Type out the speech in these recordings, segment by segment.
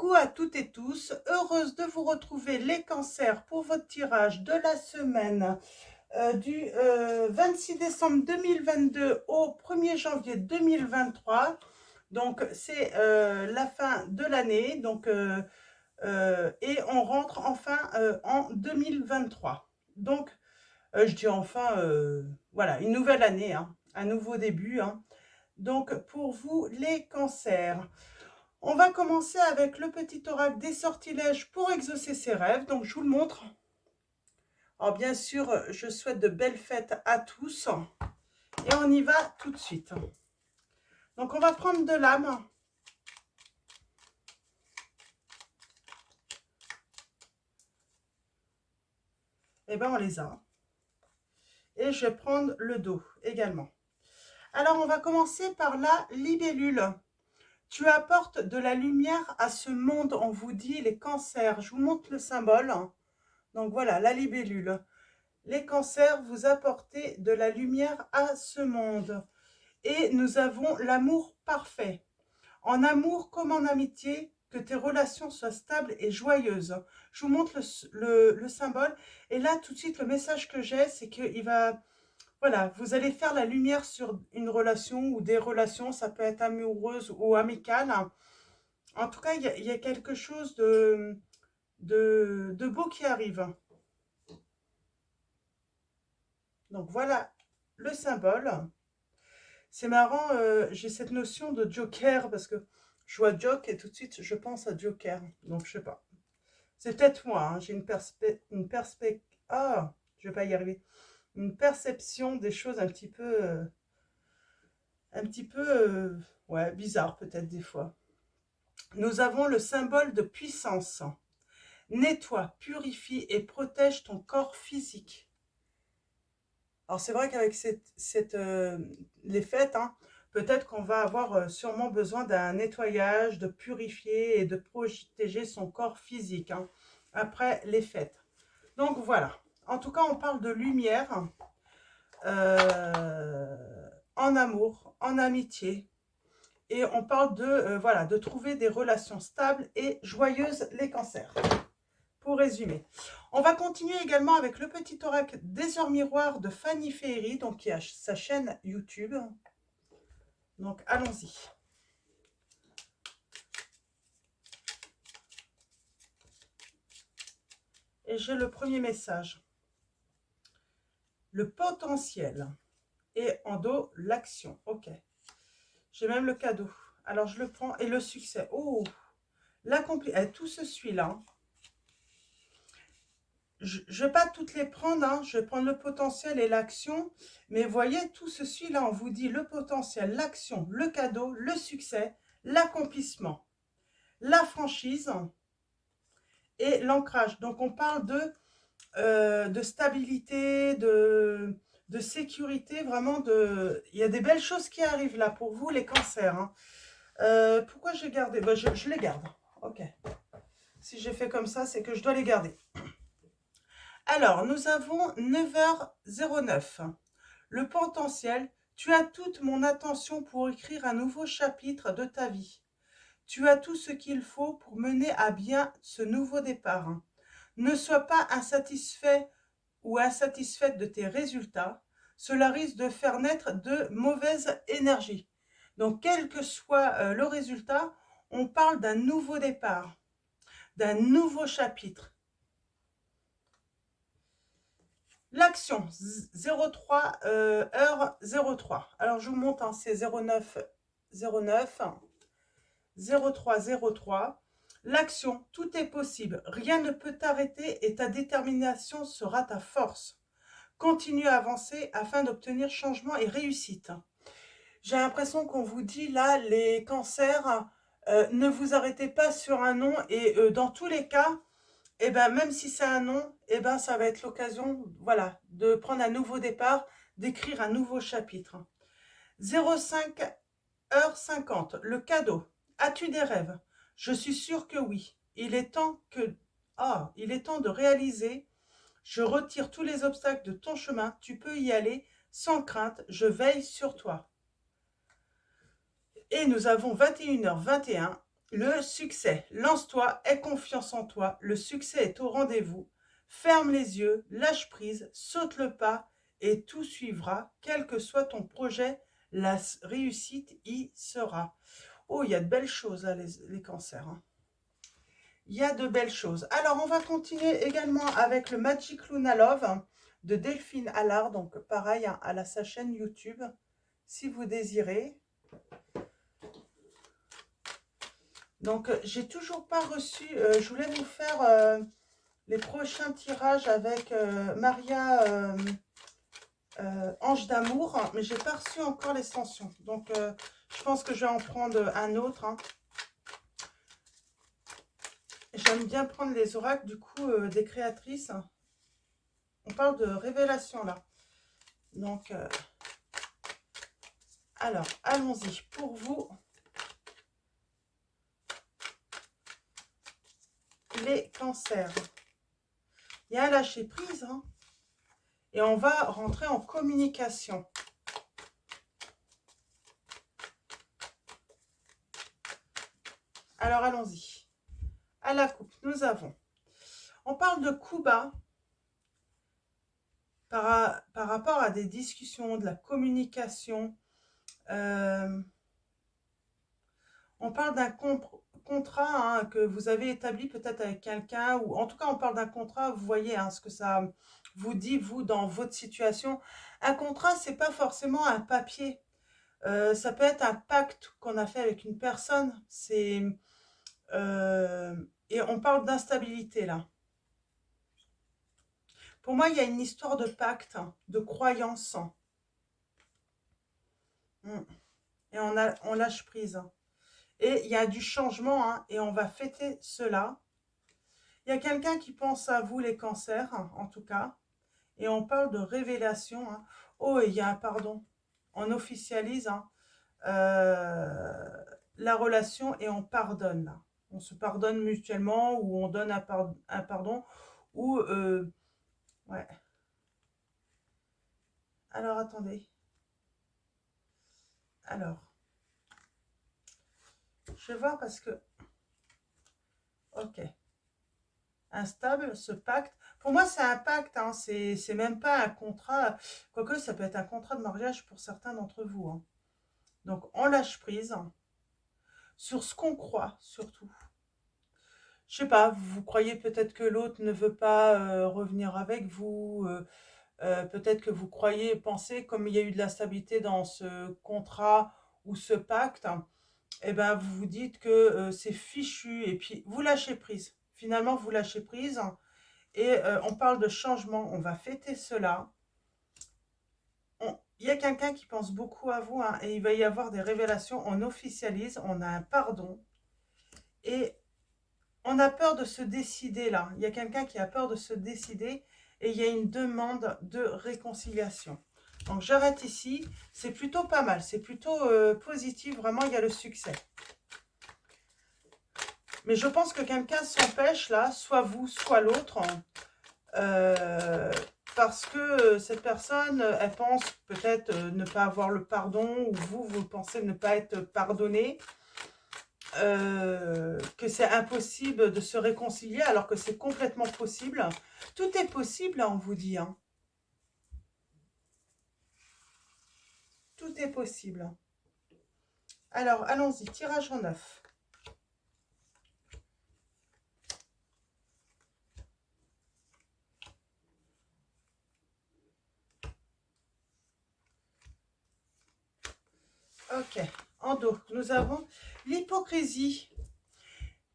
Coucou à toutes et tous, heureuse de vous retrouver les cancers pour votre tirage de la semaine du 26 décembre 2022 au 1er janvier 2023. Donc c'est la fin de l'année et on rentre enfin en 2023. Donc je dis enfin, voilà, une nouvelle année, hein, un nouveau début, hein. Donc pour vous les cancers, on va commencer avec le petit oracle des sortilèges pour exaucer ses rêves. Donc, je vous le montre. Alors, bien sûr, je souhaite de belles fêtes à tous. Et on y va tout de suite. Donc, on va prendre de l'âme. Et bien, on les a. Et je vais prendre le dos également. Alors, on va commencer par la libellule. Tu apportes de la lumière à ce monde, on vous dit, les cancers. Je vous montre le symbole. Donc, voilà, la libellule. Les cancers, vous apportez de la lumière à ce monde. Et nous avons l'amour parfait. En amour comme en amitié, que tes relations soient stables et joyeuses. Je vous montre le symbole. Et là, tout de suite, le message que j'ai, c'est qu'il va... Voilà, vous allez faire la lumière sur une relation ou des relations. Ça peut être amoureuse ou amicale. En tout cas, il y a quelque chose de beau qui arrive. Donc, voilà le symbole. C'est marrant, j'ai cette notion de joker parce que je vois joke et tout de suite je pense à joker. Donc je sais pas. C'est peut-être moi, hein, j'ai je vais pas y arriver. Une perception des choses un petit peu, ouais, bizarre peut-être des fois. Nous avons le symbole de puissance. Nettoie, purifie et protège ton corps physique. Alors c'est vrai qu'avec les fêtes, hein, peut-être qu'on va avoir sûrement besoin d'un nettoyage, de purifier et de protéger son corps physique, hein, après les fêtes. Donc voilà, en tout cas on parle de lumière, en amour, en amitié, et on parle voilà, de trouver des relations stables et joyeuses les cancers. Pour résumer, on va continuer également avec le petit oracle des heures miroirs de Fanny Féery, donc qui a sa chaîne YouTube. Donc allons-y. Et j'ai le premier message. Le potentiel. Et en dos, l'action. Ok. J'ai même le cadeau. Alors je le prends. Et le succès. Oh, l'accompli. Tout se suit là. Je ne vais pas toutes les prendre, hein. Je vais prendre le potentiel et l'action, mais vous voyez, tout se suit là, on vous dit le potentiel, l'action, le cadeau, le succès, l'accomplissement, la franchise et l'ancrage. Donc on parle de stabilité, de sécurité, vraiment il y a des belles choses qui arrivent là pour vous les cancers, hein. Pourquoi j'ai gardé? Ben, je les garde, ok. Si j'ai fait comme ça, c'est que je dois les garder. Alors, nous avons 9h09. Le potentiel, tu as toute mon attention pour écrire un nouveau chapitre de ta vie. Tu as tout ce qu'il faut pour mener à bien ce nouveau départ. Ne sois pas insatisfait ou insatisfaite de tes résultats. Cela risque de faire naître de mauvaises énergies. Donc, quel que soit le résultat, on parle d'un nouveau départ, d'un nouveau chapitre. L'action, 03 heure 03. Alors, je vous montre, hein, c'est 09 09 03 03. L'action, tout est possible. Rien ne peut t'arrêter et ta détermination sera ta force. Continue à avancer afin d'obtenir changement et réussite. J'ai l'impression qu'on vous dit là, les cancers, ne vous arrêtez pas sur un nom et dans tous les cas, et ben même si c'est un non, et ben ça va être l'occasion, voilà, de prendre un nouveau départ, d'écrire un nouveau chapitre. 05h50, le cadeau. As-tu des rêves? Je suis sûre que oui. Il est temps de réaliser. Je retire tous les obstacles de ton chemin. Tu peux y aller sans crainte. Je veille sur toi. Et nous avons 21h21. Le succès. Lance-toi, aie confiance en toi. Le succès est au rendez-vous. Ferme les yeux, lâche prise, saute le pas et tout suivra. Quel que soit ton projet, la réussite y sera. Oh, il y a de belles choses là, les cancers, hein. Il y a de belles choses. Alors, on va continuer également avec le Magic Luna Love de Delphine Allard. Donc, pareil, hein, à sa chaîne YouTube, si vous désirez. Donc, j'ai toujours pas reçu, je voulais vous faire les prochains tirages avec Maria Ange d'amour, mais j'ai pas reçu encore l'extension. Donc, je pense que je vais en prendre un autre, hein. J'aime bien prendre les oracles, du coup, des créatrices. On parle de révélation, là. Donc, alors, allons-y. Pour vous, les cancers. Il y a un lâcher-prise, hein, et on va rentrer en communication. Alors, allons-y. À la coupe, nous avons... On parle de coups bas par rapport à des discussions, de la communication. On parle d'un contrat, hein, que vous avez établi peut-être avec quelqu'un, ou en tout cas on parle d'un contrat, vous voyez, hein, ce que ça vous dit, vous, dans votre situation. Un contrat, c'est pas forcément un papier. Ça peut être un pacte qu'on a fait avec une personne. Et on parle d'instabilité là. Pour moi, il y a une histoire de pacte, de croyance. Et on lâche prise. Et il y a du changement, hein, et on va fêter cela. Il y a quelqu'un qui pense à vous, les cancers, en tout cas. Et on parle de révélation, hein. Oh, il y a un pardon. On officialise, hein, la relation et on pardonne, là. On se pardonne mutuellement ou on donne un pardon. Ou, ouais. Alors, attendez. Alors, je vais voir parce que... Ok. Instable, ce pacte. Pour moi, c'est un pacte, hein. C'est même pas un contrat. Quoique, ça peut être un contrat de mariage pour certains d'entre vous, hein. Donc, on lâche prise sur ce qu'on croit, surtout. Je sais pas, vous croyez peut-être que l'autre ne veut pas revenir avec vous. Peut-être que vous croyez, pensez, comme il y a eu de la stabilité dans ce contrat ou ce pacte, eh ben, vous vous dites que c'est fichu. Et puis, vous lâchez prise. Finalement, vous lâchez prise. Et on parle de changement, on va fêter cela. Il y a quelqu'un qui pense beaucoup à vous, hein, et il va y avoir des révélations, on officialise, on a un pardon. Et on a peur de se décider là. Il y a quelqu'un qui a peur de se décider et il y a une demande de réconciliation. Donc j'arrête ici, c'est plutôt pas mal, c'est plutôt positif, vraiment il y a le succès. Mais je pense que quelqu'un s'empêche là, soit vous, soit l'autre. Parce que cette personne, elle pense peut-être ne pas avoir le pardon, ou vous, vous pensez ne pas être pardonné, que c'est impossible de se réconcilier, alors que c'est complètement possible. Tout est possible, on vous dit, hein. Tout est possible. Alors, allons-y, tirage en 9. Ok, en dos, nous avons l'hypocrisie.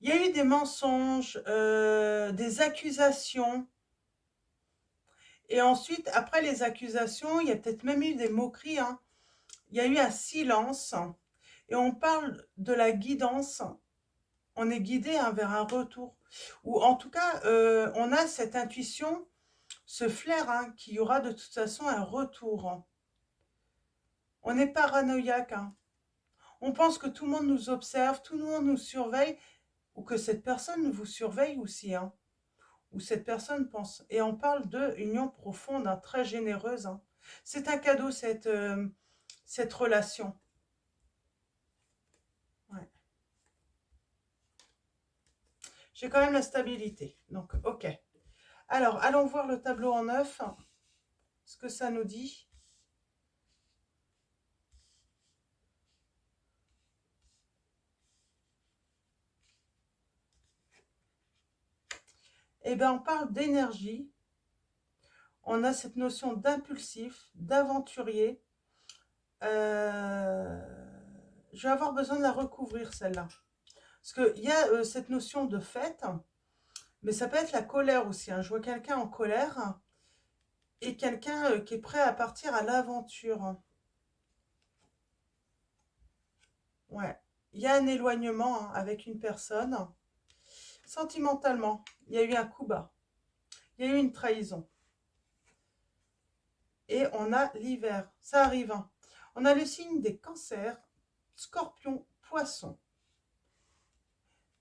Il y a eu des mensonges, des accusations. Et ensuite, après les accusations, il y a peut-être même eu des moqueries, hein. Il y a eu un silence. Et on parle de la guidance. On est guidé, hein, vers un retour. Ou en tout cas, on a cette intuition, ce flair, hein, qu'il y aura de toute façon un retour. On est paranoïaque, hein. On pense que tout le monde nous observe, tout le monde nous surveille, ou que cette personne vous surveille aussi, hein, ou cette personne pense. Et on parle de union profonde, hein, très généreuse, hein. C'est un cadeau, cette relation. Ouais. J'ai quand même la stabilité. Donc, ok. Alors, allons voir le tableau en 9. Ce que ça nous dit. Eh bien, on parle d'énergie. On a cette notion d'impulsif, d'aventurier. Je vais avoir besoin de la recouvrir, celle-là. Parce qu'il y a cette notion de fête, mais ça peut être la colère aussi. Hein. Je vois quelqu'un en colère et quelqu'un qui est prêt à partir à l'aventure. Ouais. Il y a un éloignement hein, avec une personne. Sentimentalement, il y a eu un coup bas. Il y a eu une trahison. Et on a l'hiver. Ça arrive. Hein. On a le signe des cancers, scorpion, poisson.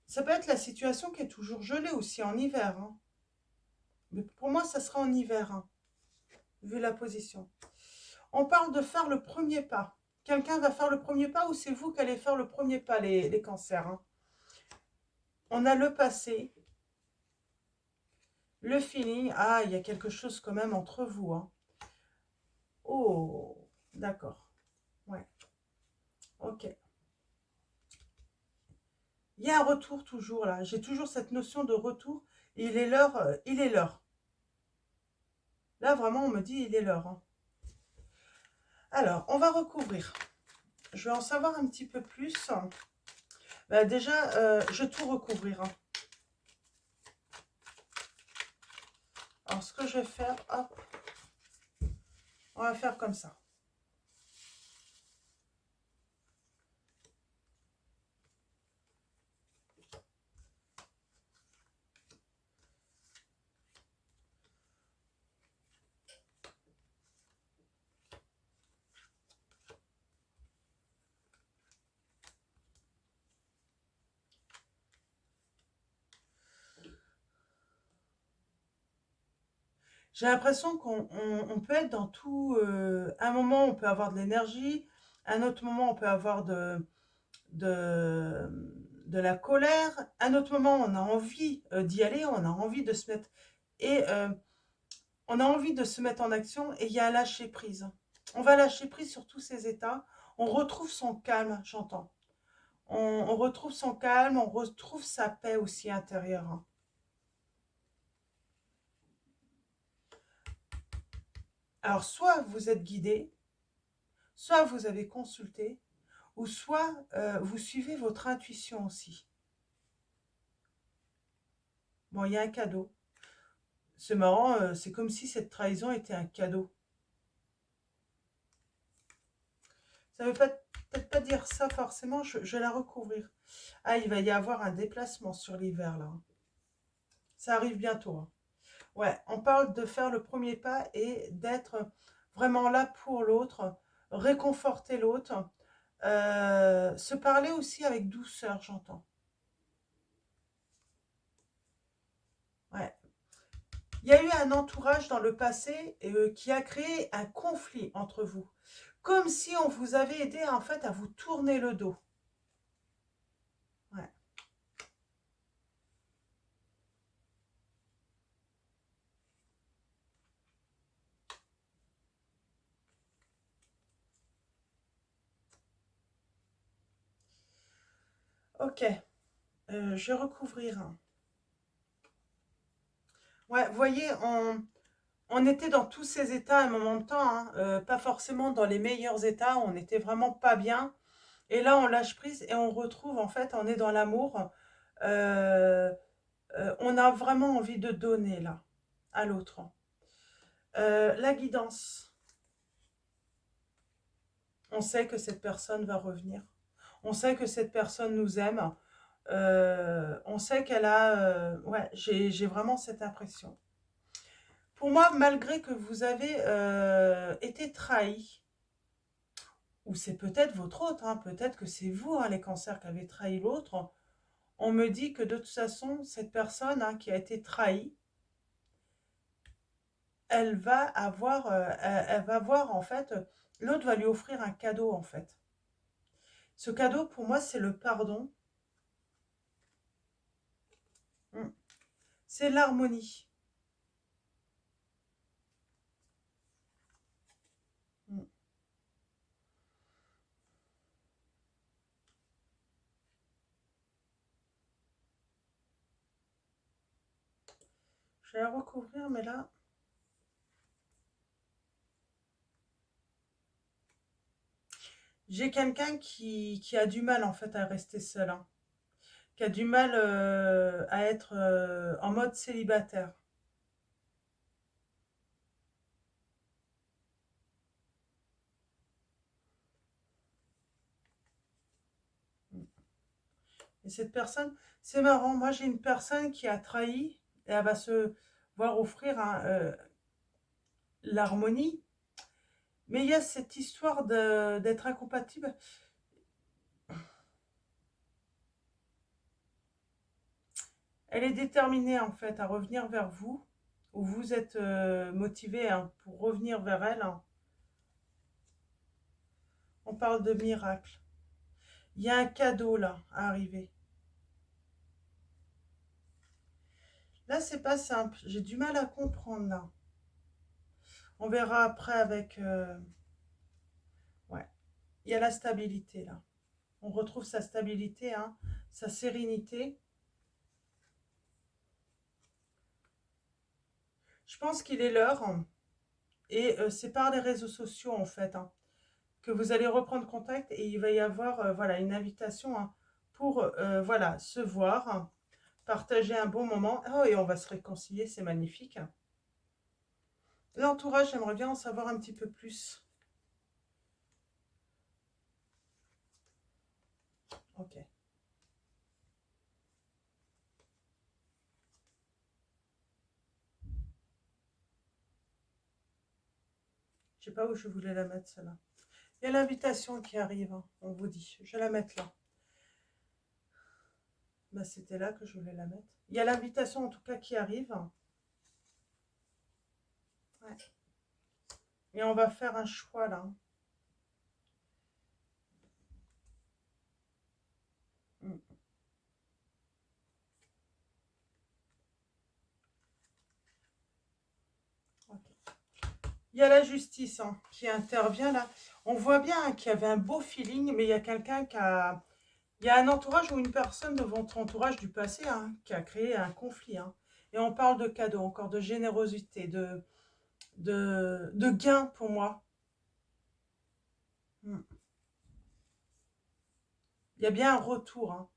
Ça peut être la situation qui est toujours gelée aussi en hiver. Hein. Mais pour moi, ça sera en hiver, hein, vu la position. On parle de faire le premier pas. Quelqu'un va faire le premier pas ou c'est vous qui allez faire le premier pas, les cancers. Hein. On a le passé, le feeling. Ah, il y a quelque chose quand même entre vous. Hein. Oh, d'accord. Ouais, ok. Il y a un retour toujours là. J'ai toujours cette notion de retour. Il est l'heure, il est l'heure. Là, vraiment, on me dit il est l'heure. Hein. Alors, on va recouvrir. Je vais en savoir un petit peu plus. Bah, déjà, je vais tout recouvrir. Hein. Alors, ce que je vais faire, hop, on va faire comme ça. J'ai l'impression qu'on peut être dans tout. Un moment, on peut avoir de l'énergie. Un autre moment, on peut avoir de, de la colère. Un autre moment, on a envie d'y aller. On a envie de se mettre. Et on a envie de se mettre en action. Et il y a un lâcher prise. On va lâcher prise sur tous ces états. On retrouve son calme, j'entends. On retrouve son calme. On retrouve sa paix aussi intérieure. Hein. Alors, soit vous êtes guidé, soit vous avez consulté, ou soit vous suivez votre intuition aussi. Bon, il y a un cadeau. C'est marrant, c'est comme si cette trahison était un cadeau. Ça ne veut peut-être pas dire ça forcément, je vais la recouvrir. Ah, il va y avoir un déplacement sur l'hiver là. Ça arrive bientôt. Hein. Ouais, on parle de faire le premier pas et d'être vraiment là pour l'autre, réconforter l'autre, se parler aussi avec douceur, j'entends. Ouais. Il y a eu un entourage dans le passé qui a créé un conflit entre vous. Comme si on vous avait aidé en fait à vous tourner le dos. Ouais. Ok, je vais recouvrir. Ouais, vous voyez, on était dans tous ces états à un moment de temps, hein, pas forcément dans les meilleurs états, on n'était vraiment pas bien. Et là, on lâche prise et on retrouve, en fait, on est dans l'amour. Euh, on a vraiment envie de donner, là, à l'autre. La guidance. On sait que cette personne va revenir. On sait que cette personne nous aime. On sait qu'elle a... ouais, j'ai vraiment cette impression. Pour moi, malgré que vous avez été trahi, ou c'est peut-être votre autre, hein, peut-être que c'est vous, hein, les cancers, qui avez trahi l'autre, on me dit que de toute façon, cette personne hein, qui a été trahie, elle va voir en fait, l'autre va lui offrir un cadeau en fait. Ce cadeau, pour moi, c'est le pardon. C'est l'harmonie. Je vais la recouvrir, mais là... J'ai quelqu'un qui a du mal en fait à rester seul, hein, qui a du mal à être en mode célibataire. Et cette personne, c'est marrant, moi j'ai une personne qui a trahi et elle va se voir offrir l'harmonie. Mais il y a cette histoire d'être incompatible. Elle est déterminée en fait à revenir vers vous, ou vous êtes motivé hein, pour revenir vers elle, hein. On parle de miracle. Il y a un cadeau là à arriver. Là, c'est pas simple. J'ai du mal à comprendre là. On verra après avec... ouais, il y a la stabilité là. On retrouve sa stabilité, hein, sa sérénité. Je pense qu'il est l'heure. Hein, et c'est par les réseaux sociaux en fait hein, que vous allez reprendre contact et il va y avoir voilà, une invitation hein, pour voilà, se voir, hein, partager un bon moment. Oh, et on va se réconcilier, c'est magnifique. L'entourage, j'aimerais bien en savoir un petit peu plus. Ok. Je sais pas où je voulais la mettre, celle-là. Il y a l'invitation qui arrive, hein, on vous dit. Je vais la mettre là. Bah, c'était là que je voulais la mettre. Il y a l'invitation en tout cas qui arrive. Ouais. Et on va faire un choix là. Mm. Okay. Il y a la justice hein, qui intervient là. On voit bien hein, qu'il y avait un beau feeling, mais il y a quelqu'un qui a... Il y a un entourage ou une personne de votre entourage du passé hein, qui a créé un conflit. Hein. Et on parle de cadeaux, encore de générosité, de gain pour moi. Mm. Il y a bien un retour. Hein.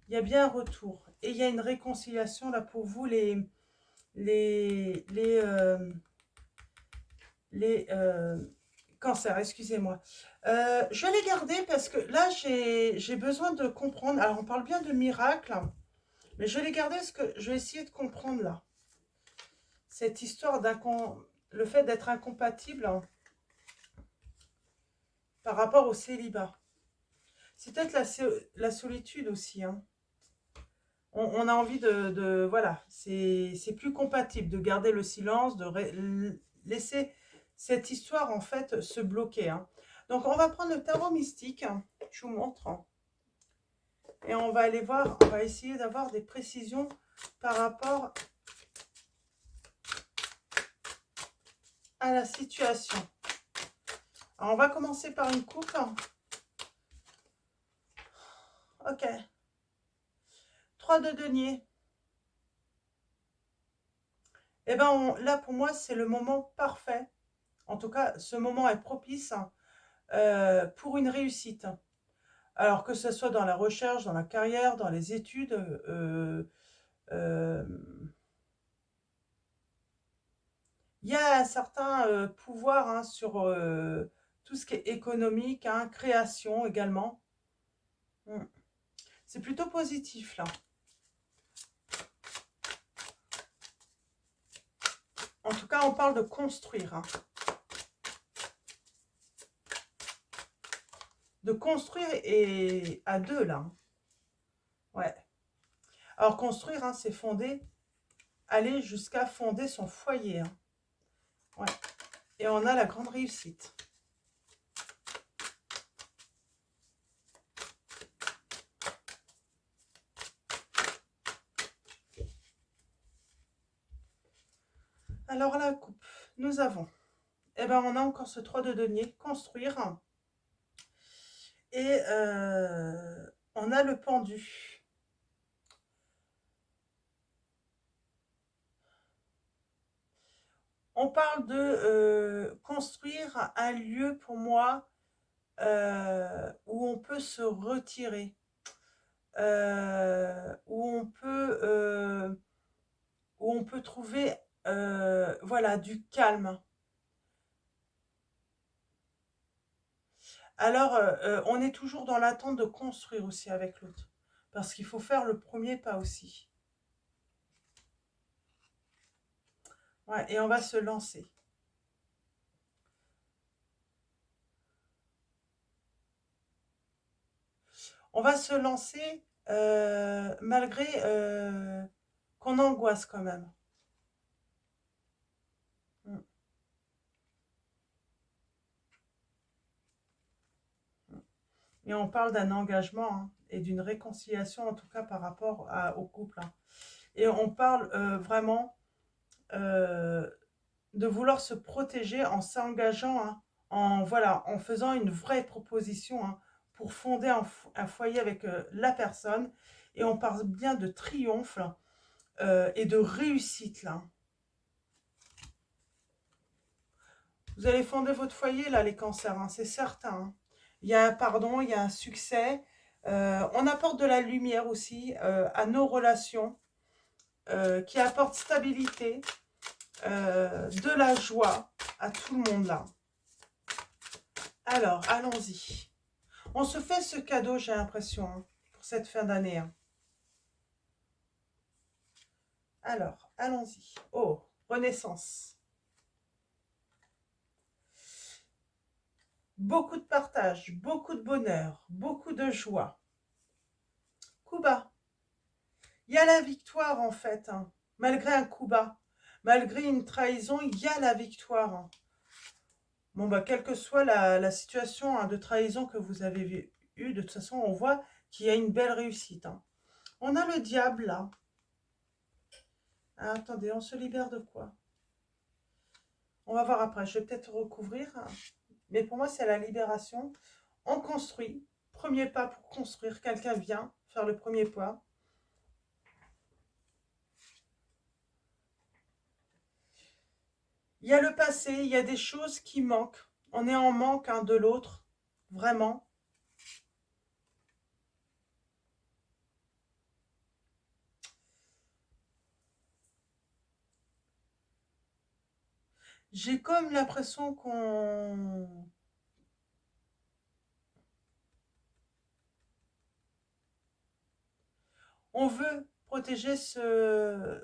Il y a bien un retour. Et il y a une réconciliation là pour vous, les, les, euh, les cancers, excusez-moi. Je vais les garder parce que là, j'ai besoin de comprendre. Alors, on parle bien de miracle, mais je vais les garder parce que je vais essayer de comprendre là. Cette histoire le fait d'être incompatible hein, par rapport au célibat. C'est peut-être la solitude aussi. Hein. On a envie voilà, c'est plus compatible de garder le silence, de laisser cette histoire en fait se bloquer. Hein. Donc on va prendre le tarot mystique, hein, je vous montre, hein, et on va aller voir, on va essayer d'avoir des précisions par rapport à la situation. Alors on va commencer par une coupe. Ok. 3 de denier. Et ben là pour moi c'est le moment parfait. En tout cas, ce moment est propice pour une réussite. Alors que ce soit dans la recherche, dans la carrière, dans les études, euh, il y a un certain pouvoir hein, sur tout ce qui est économique, hein, création également. Mm. C'est plutôt positif là. En tout cas, on parle de construire. Hein. De construire et à deux là. Ouais. Alors construire, hein, c'est fonder, aller jusqu'à fonder son foyer. Hein. Ouais. Et on a la grande réussite. Alors la coupe, nous avons, eh ben on a encore ce 3 de denier, construire, et on a le pendu. On parle de construire un lieu pour moi où on peut se retirer, où on peut trouver voilà, du calme. Alors, on est toujours dans l'attente de construire aussi avec l'autre, parce qu'il faut faire le premier pas aussi. Ouais, et on va se lancer. On va se lancer malgré qu'on angoisse quand même. Mm. Et on parle d'un engagement hein, et d'une réconciliation, en tout cas par rapport au couple. Hein. Et on parle vraiment euh, de vouloir se protéger en s'engageant, hein, voilà, en faisant une vraie proposition hein, pour fonder un foyer avec la personne. Et on parle bien de triomphe et de réussite là. Vous allez fonder votre foyer là, les cancers, hein, c'est certain. Hein. Il y a un pardon, il y a un succès. On apporte de la lumière aussi à nos relations, qui apporte stabilité, de la joie à tout le monde là. Alors, allons-y. On se fait ce cadeau, j'ai l'impression, hein, pour cette fin d'année. Hein. Alors, allons-y. Oh, Renaissance. Beaucoup de partage, beaucoup de bonheur, beaucoup de joie. Coup bas. Il y a la victoire en fait, hein. Malgré un coup bas, malgré une trahison, il y a la victoire. Hein. Bon, bah, quelle que soit la situation hein, de trahison que vous avez eue, de toute façon, on voit qu'il y a une belle réussite. Hein. On a le diable là. Ah, attendez, on se libère de quoi? On va voir après, je vais peut-être recouvrir. Hein. Mais pour moi, c'est la libération. On construit. Premier pas pour construire. Quelqu'un vient faire le premier pas. Il y a le passé, il y a des choses qui manquent. On est en manque un de l'autre, vraiment. J'ai comme l'impression on veut protéger ce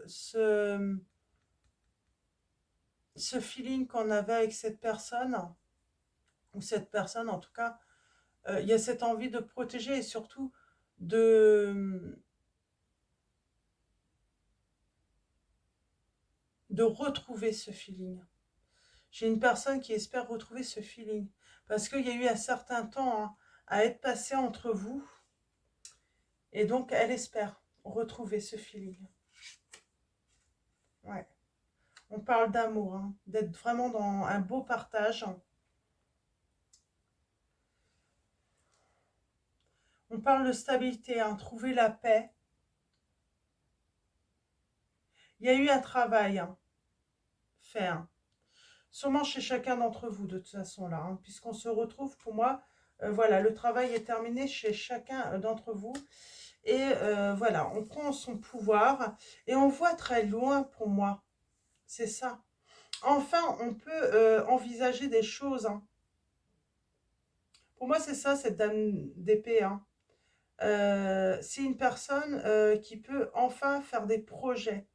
feeling qu'on avait avec cette personne, ou cette personne en tout cas. Il y a cette envie de protéger et surtout de, de retrouver ce feeling. J'ai une personne qui espère retrouver ce feeling. Parce qu'il y a eu un certain temps hein, à être passé entre vous. Et donc, elle espère retrouver ce feeling. Ouais. On parle d'amour, hein, d'être vraiment dans un beau partage. On parle de stabilité, hein, trouver la paix. Il y a eu un travail hein, fait. Hein. Sûrement chez chacun d'entre vous, de toute façon, là. Hein, puisqu'on se retrouve, pour moi, voilà, le travail est terminé chez chacun d'entre vous. Et voilà, on prend son pouvoir et on voit très loin pour moi. C'est ça. Enfin, on peut envisager des choses. Hein. Pour moi, c'est ça, cette dame d'épée. Hein. C'est une personne qui peut enfin faire des projets.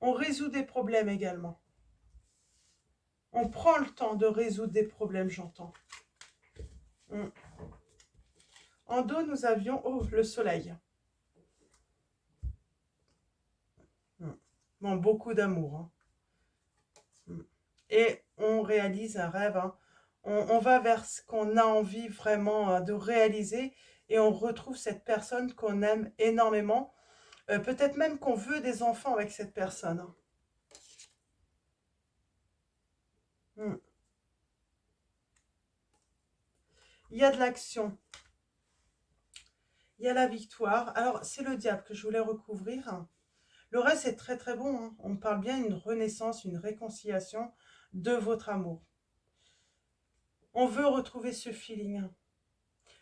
On résout des problèmes également. On prend le temps de résoudre des problèmes, j'entends. En dos, nous avions le soleil. Bon, beaucoup d'amour. Hein. Et on réalise un rêve. Hein. On va vers ce qu'on a envie vraiment de réaliser et on retrouve cette personne qu'on aime énormément. Peut-être même qu'on veut des enfants avec cette personne. Hmm. Il y a de l'action. Il y a la victoire. Alors, c'est le diable que je voulais recouvrir. Le reste est très très bon, hein. On parle bien d'une renaissance, une réconciliation de votre amour. On veut retrouver ce feeling.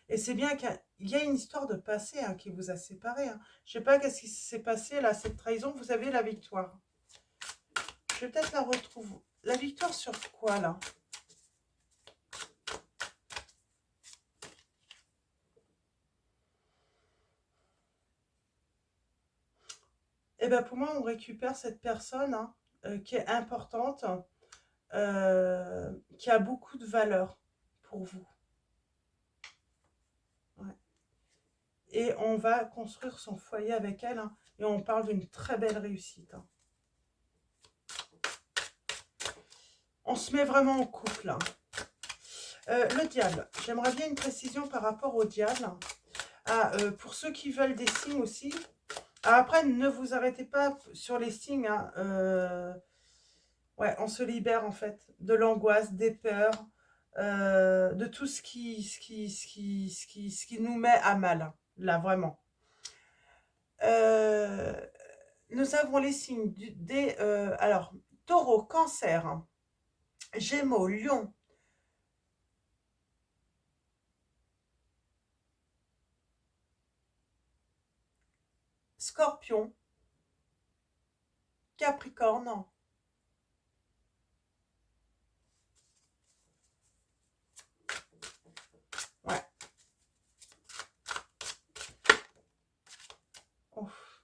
Et c'est bien qu'il y a une histoire de passé, hein, qui vous a séparés, hein. Je ne sais pas qu'est-ce qui s'est passé là, cette trahison. Vous avez la victoire. Je vais peut-être la retrouver. La victoire sur quoi là? Eh bien pour moi, on récupère cette personne, hein, qui est importante, qui a beaucoup de valeur pour vous. Ouais. Et on va construire son foyer avec elle, hein, et on parle d'une très belle réussite, hein. On se met vraiment en couple, hein. Le diable, j'aimerais bien une précision par rapport au diable. Ah, pour ceux qui veulent des signes aussi. Ah, après, ne vous arrêtez pas sur les signes, hein. Ouais, on se libère en fait de l'angoisse, des peurs, de tout ce qui nous met à mal, hein, là, vraiment. Euh, nous avons les signes alors, taureau, cancer, hein, gémeaux, lion, scorpion, capricorne. Ouais. Ouf.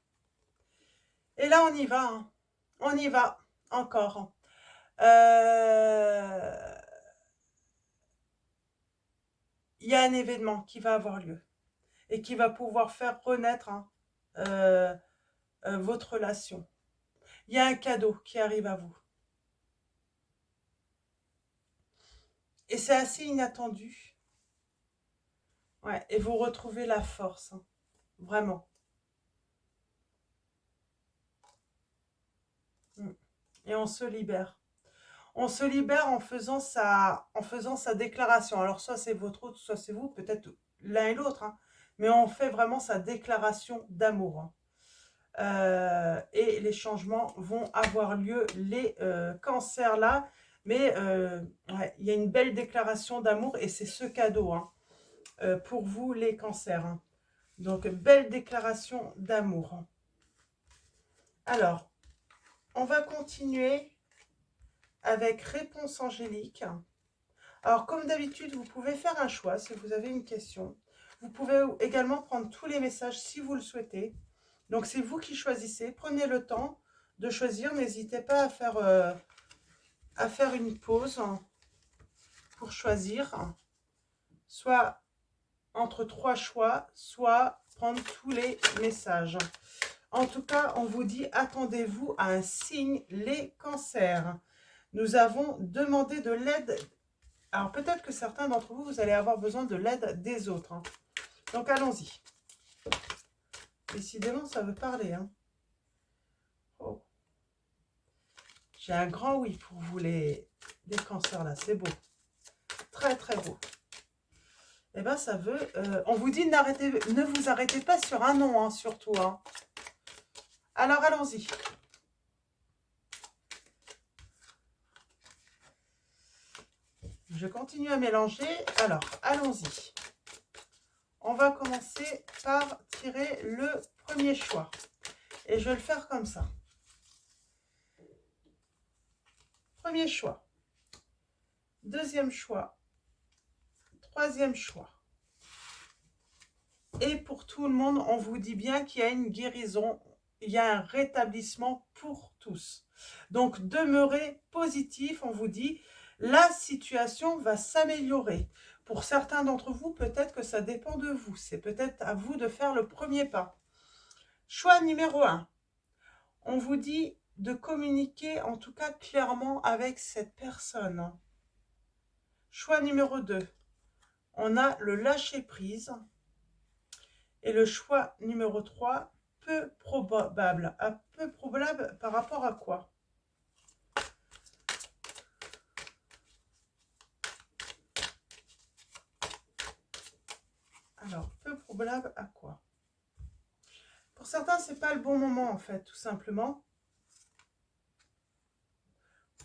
Et là, on y va, hein. On y va, encore. Il y a un événement qui va avoir lieu et qui va pouvoir faire renaître, hein, euh, votre relation. Il y a un cadeau qui arrive à vous. Et c'est assez inattendu. Ouais, et vous retrouvez la force, hein, vraiment. Mm. Et on se libère. On se libère en faisant sa déclaration. Alors, soit c'est votre autre, soit c'est vous, peut-être l'un et l'autre, hein. Mais on fait vraiment sa déclaration d'amour, hein. Et les changements vont avoir lieu, les cancers là. Mais ouais, il y a une belle déclaration d'amour et c'est ce cadeau, hein, pour vous les cancers, hein. Donc, belle déclaration d'amour. Alors, on va continuer avec réponse angélique. Alors, comme d'habitude, vous pouvez faire un choix si vous avez une question. Vous pouvez également prendre tous les messages si vous le souhaitez. Donc, c'est vous qui choisissez. Prenez le temps de choisir. N'hésitez pas à faire une pause pour choisir. Soit entre trois choix, soit prendre tous les messages. En tout cas, on vous dit, attendez-vous à un signe, les cancers. Nous avons demandé de l'aide. Alors, peut-être que certains d'entre vous, vous allez avoir besoin de l'aide des autres, hein. Donc, allons-y. Décidément, ça veut parler, hein. Oh. J'ai un grand oui pour vous, les cancers, là. C'est beau. Très, très beau. Eh bien, ça veut... on vous dit, ne vous arrêtez pas sur un nom, hein, surtout, hein. Alors, allons-y. Je continue à mélanger. Alors, allons-y. On va commencer par tirer le premier choix. Et je vais le faire comme ça. Premier choix. Deuxième choix. Troisième choix. Et pour tout le monde, on vous dit bien qu'il y a une guérison, il y a un rétablissement pour tous. Donc, demeurez positif, on vous dit, la situation va s'améliorer. Pour certains d'entre vous, peut-être que ça dépend de vous. C'est peut-être à vous de faire le premier pas. Choix numéro 1. On vous dit de communiquer, en tout cas clairement, avec cette personne. Choix numéro 2. On a le lâcher-prise. Et le choix numéro 3, peu probable. Peu probable par rapport à quoi? Alors, peu probable à quoi? Pour certains, c'est pas le bon moment, en fait, tout simplement.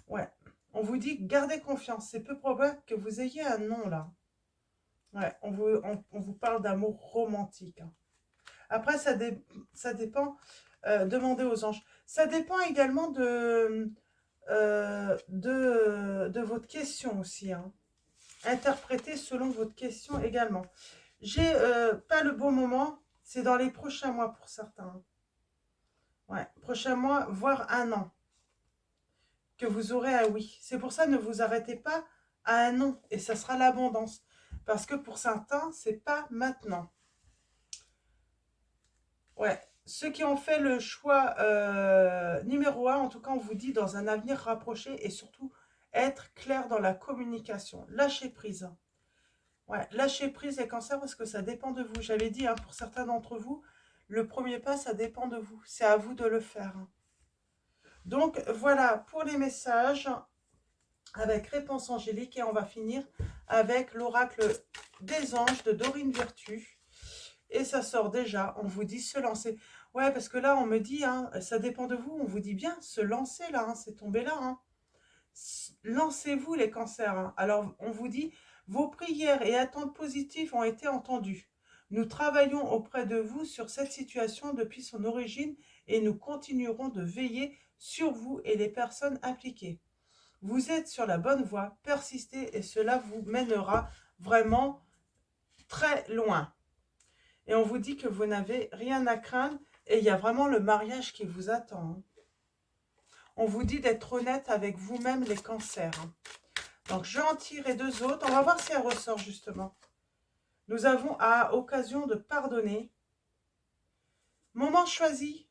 Ouais. On vous dit, gardez confiance. C'est peu probable que vous ayez un non, là. Ouais, on vous parle d'amour romantique, hein. Après, ça dépend. Demandez aux anges. Ça dépend également de votre question aussi, hein. Interprétez selon votre question également. J'ai pas le bon moment. C'est dans les prochains mois pour certains. Ouais, prochains mois, voire un an, que vous aurez un oui. C'est pour ça, ne vous arrêtez pas à un non. Et ça sera l'abondance. Parce que pour certains, c'est pas maintenant. Ouais. Ceux qui ont fait le choix numéro un, en tout cas, on vous dit dans un avenir rapproché et surtout être clair dans la communication. Lâchez prise. Ouais, lâchez prise les cancers parce que ça dépend de vous. J'avais dit, hein, pour certains d'entre vous, le premier pas, ça dépend de vous. C'est à vous de le faire. Donc, voilà pour les messages avec réponse angélique. Et on va finir avec l'oracle des anges de Dorine Virtue. Et ça sort déjà, on vous dit se lancer. Ouais, parce que là, on me dit, hein, ça dépend de vous. On vous dit bien, se lancer là, hein, c'est tombé là, hein. Lancez-vous les cancers, hein. Alors, on vous dit, vos prières et attentes positives ont été entendues. Nous travaillons auprès de vous sur cette situation depuis son origine et nous continuerons de veiller sur vous et les personnes impliquées. Vous êtes sur la bonne voie, persistez et cela vous mènera vraiment très loin. Et on vous dit que vous n'avez rien à craindre et il y a vraiment le mariage qui vous attend. On vous dit d'être honnête avec vous-même les cancers. Donc je vais en tirer deux autres. On va voir si elle ressort justement. Nous avons à occasion de pardonner. Moment choisi.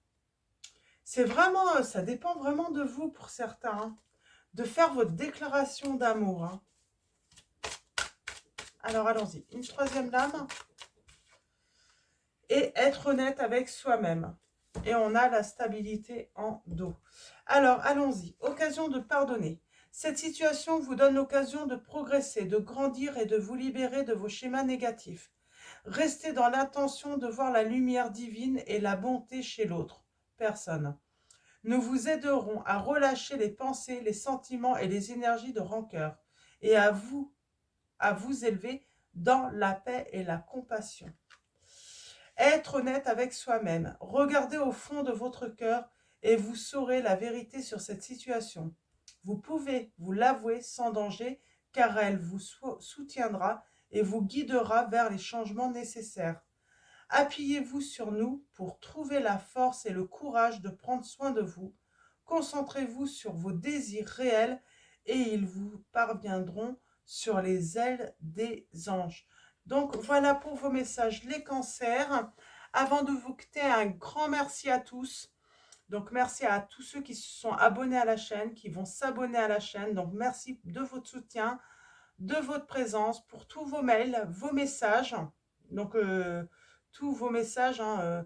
C'est vraiment, ça dépend vraiment de vous pour certains, hein, de faire votre déclaration d'amour, hein. Alors allons-y. Une troisième lame. Et être honnête avec soi-même. Et on a la stabilité en dos. Alors, allons-y. Occasion de pardonner. Cette situation vous donne l'occasion de progresser, de grandir et de vous libérer de vos schémas négatifs. Restez dans l'intention de voir la lumière divine et la bonté chez l'autre personne. Nous vous aiderons à relâcher les pensées, les sentiments et les énergies de rancœur et à vous élever dans la paix et la compassion. Être honnête avec soi-même. Regardez au fond de votre cœur et vous saurez la vérité sur cette situation. Vous pouvez vous l'avouer sans danger car elle vous soutiendra et vous guidera vers les changements nécessaires. Appuyez-vous sur nous pour trouver la force et le courage de prendre soin de vous. Concentrez-vous sur vos désirs réels et ils vous parviendront sur les ailes des anges. Donc voilà pour vos messages les cancers. Avant de vous quitter, un grand merci à tous. Donc merci à tous ceux qui se sont abonnés à la chaîne, qui vont s'abonner à la chaîne. Donc merci de votre soutien, de votre présence, pour tous vos mails, vos messages. Donc tous vos messages, hein,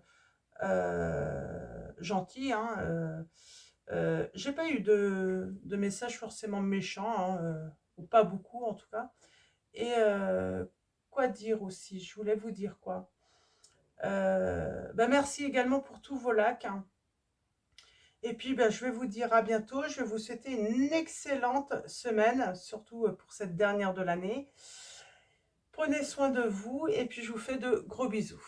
gentils, hein, j'ai pas eu de messages forcément méchants, hein, ou pas beaucoup en tout cas. Et quoi dire aussi? Je voulais vous dire quoi? Merci également pour tous vos likes, hein. Et puis je vais vous dire à bientôt. Je vais vous souhaiter une excellente semaine, surtout pour cette dernière de l'année. Prenez soin de vous et puis je vous fais de gros bisous.